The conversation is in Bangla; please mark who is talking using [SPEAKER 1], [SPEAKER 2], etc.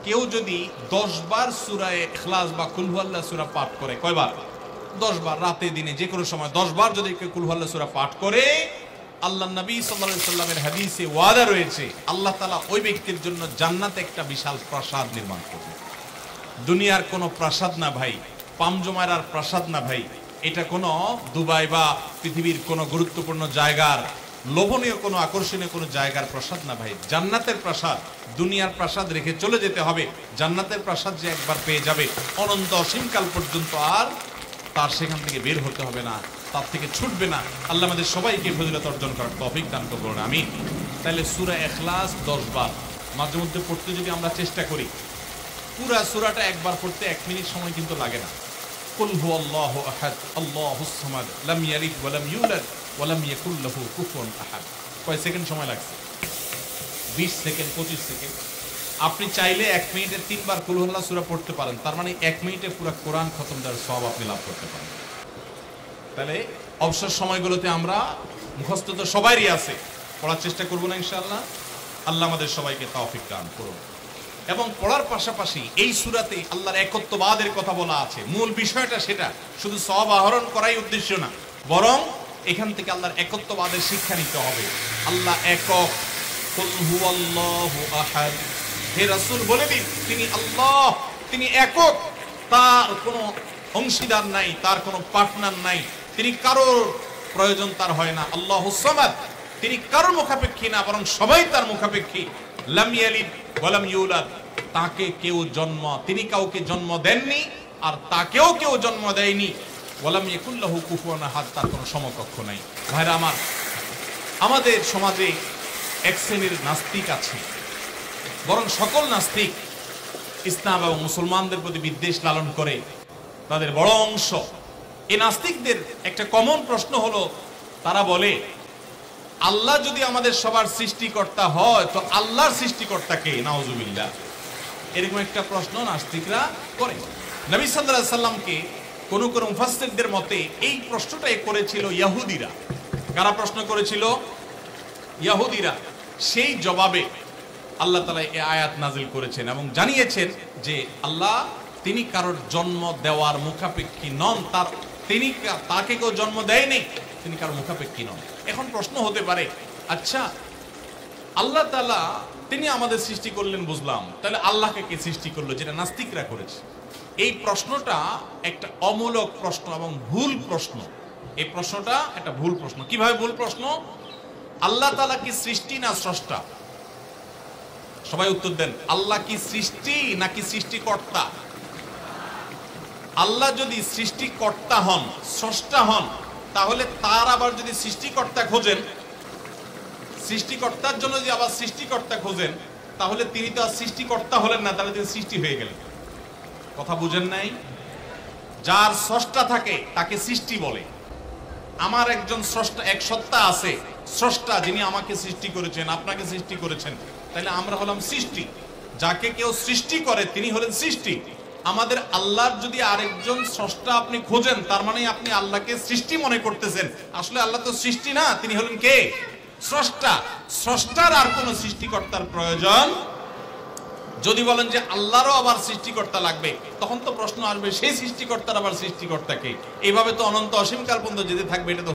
[SPEAKER 1] কেউ যদি 10 বার সূরা ইখলাস বা কুল হুয়াল্লাহ সূরা পাঠ করে, কয়বার? 10 বার, রাতে দিনে যে কোনো সময় 10 বার যদি কেউ কুল হুয়াল্লাহ সূরা পাঠ করে, আল্লাহ নবী সাল্লাল্লাহু আলাইহি সাল্লামের হাদিসে ওয়াদা রয়েছে আল্লাহ তাআলা ওই ব্যক্তির জন্য জান্নাতে একটা বিশাল প্রাসাদ নির্মাণ করবে। দুনিয়ার কোনো প্রাসাদ না ভাই, পামজমারার প্রাসাদ না ভাই, এটা কোনো দুবাই বা পৃথিবীর কোনো গুরুত্বপূর্ণ জায়গার লোভনীয় কোনো আকর্ষণীয় কোনো জায়গার প্রাসাদ না ভাই, জান্নাতের প্রাসাদ। দুনিয়ার প্রাসাদ রেখে চলে যেতে হবে, জান্নাতের প্রাসাদ যে একবার পেয়ে যাবে অনন্ত অসীমকাল পর্যন্ত আর তার সেখান থেকে বের হতে হবে না, তার থেকে ছুটবে না। আল্লাহ আমাদের সবাইকে ফজিলত অর্জন করার তৌফিক দান করুন, আমিন। তাহলে সূরা ইখলাস 10 বার মাঝে মধ্যে পড়তে যদি আমরা চেষ্টা করি, পুরা সূরাটা একবার পড়তে 1 মিনিট সময় কিন্তু লাগে না। কুল হুয়াল্লাহু আহাদ আল্লাহুস সামাদ লাম ইয়ালিদ ওয়া লাম ইউলাদ ওয়া লাম ইয়াকুল লাহু কুফুয়ান আহাদ। কয় সেকেন্ড সময় লাগছে? 20 সেকেন্ড, 25 সেকেন্ড। আপনি চাইলে 1 মিনিটে 3 বার কুল হুয়াল্লাহ সূরা পড়তে পারেন, তার মানে 1 মিনিটে পুরো কোরআন খতম দেওয়ার সওয়াব আপনি লাভ করতে পারেন। তাহলে অবসর সময়গুলোতে আমরা মুখস্থ তো সবারই আছে, পড়ার চেষ্টা করব না ইনশাআল্লাহ। আল্লাহ আমাদের সবাইকে তৌফিক দান করুন। এবং পড়ার পাশাপাশি এই সূরাতে আল্লাহর একত্ববাদের কথা বলা আছে, মূল বিষয়টা সেটা, শুধু সওয়াব আহরণ করাই উদ্দেশ্য না, বরং এখান থেকে আল্লাহর একত্ববাদের শিক্ষা নিতে হবে। আল্লাহ একক, কুল হুয়াল্লাহু আহাদ। হে রাসূল বলে দিন তিনি আল্লাহ, তিনি একক, তার কোনো অংশীদার নাই, তার কোনো পার্টনার নাই, তিনি কারোর প্রয়োজন তার হয় না। আল্লাহুস সামাদ, তিনি কারোর মুখাপেক্ষী না, বরং সবাই তার মুখাপেক্ষী। লাম ইয়ালিদ ওয়া লাম ইউলাদ, তাকে কেউ জন্ম, তিনি কাউকে জন্ম দেননি আর তাকেও কেউ জন্ম দেয়নি। ওয়া লাম ইয়াকুল লাহু কুফুয়ান আহাদ, তার কোনো সমকক্ষ নাই। ভাইরা আমার, আমাদের সমাজে এক শ্রেণীর নাস্তিক আছে, বরং সকল নাস্তিক ইসলাম এবং মুসলমানদের প্রতি বিদ্বেষ লালন করে, তাদের বড় অংশ। এই নাস্তিকদের একটা কমন প্রশ্ন হলো, তারা বলে আল্লাহ যদি আমাদের সবার সৃষ্টিকর্তা হয় তো আল্লাহর সৃষ্টিকর্তা কে? নাউজুবিল্লাহ। এরকম একটা প্রশ্ন নাস্তিকরা করে। নবী সাল্লাল্লাহু আলাইহি সাল্লামকে কোন কোন মুফাসসিরদের মতে এই প্রশ্নটাই করেছিল ইহুদিরা। কারা প্রশ্ন করেছিল? ইহুদিরা। সেই জবাবে আল্লাহ তাআলা এই আয়াত নাযিল করেছেন এবং জানিয়েছেন যে আল্লাহ তিনি কারোর জন্ম দেওয়ার মুখাপেক্ষী নন, তাকে কেউ জন্ম দেয়নি, তিনি কারোর মুখাপেক্ষী নন। এখন প্রশ্ন হতে পারে, আচ্ছা আল্লাহ তাআলা তিনি আমাদের সৃষ্টি করলেন বুঝলাম, তাহলে আল্লাহকে কে সৃষ্টি করলো, যেটা নাস্তিকরা করেছে? এই প্রশ্নটা একটা অমূলক প্রশ্ন এবং ভুল প্রশ্ন। এই প্রশ্নটা একটা ভুল প্রশ্ন। কিভাবে ভুল প্রশ্ন? আল্লাহ তাআলা কি সৃষ্টি না স্রষ্টা? সবাই উত্তর দেন। আল্লাহ কি সৃষ্টি নাকি সৃষ্টিকর্তা? আল্লাহ যদি সৃষ্টিকর্তা হন, স্রষ্টা হন, তাহলে তার আবার যদি সৃষ্টিকর্তা খোঁজেন, সৃষ্টিকর্তার জন্য যদি আবার সৃষ্টিকর্তা খোঁজেন, তাহলে তিনি তো আর সৃষ্টিকর্তা হলেন না, তাহলে তিনি সৃষ্টি হয়ে গেলেন। কথা বুঝেন নাই? যার স্রষ্টা থাকে তাকে সৃষ্টি বলে। আমার একজন স্রষ্টা, এক সত্তা আছে, স্রষ্টা, যিনি আমাকে সৃষ্টি করেছেন, আপনাকে সৃষ্টি করেছেন, তাহলে আমরা হলাম সৃষ্টি। যাকে কেউ সৃষ্টি করে তিনি হলেন সৃষ্টি। আমাদের আল্লাহর যদি আরেকজন স্রষ্টা আপনি খোঁজেন, তার মানে আপনি আল্লাহকে সৃষ্টি মনে করতেছেন। আসলে আল্লাহ তো সৃষ্টি না, তিনি হলেন কে? স্রষ্টা। স্রষ্টার আর কোন সৃষ্টিকর্তার প্রয়োজন। যদি বলেন যে আল্লাহরও আবার সৃষ্টিকর্তা লাগবে, তখন তো প্রশ্ন আসবে সেই সৃষ্টিকর্তার আবার সৃষ্টিকর্তা কে? এইভাবে তো অনন্ত অসীমকাল পর্যন্ত যেতে থাকবে, এটা তো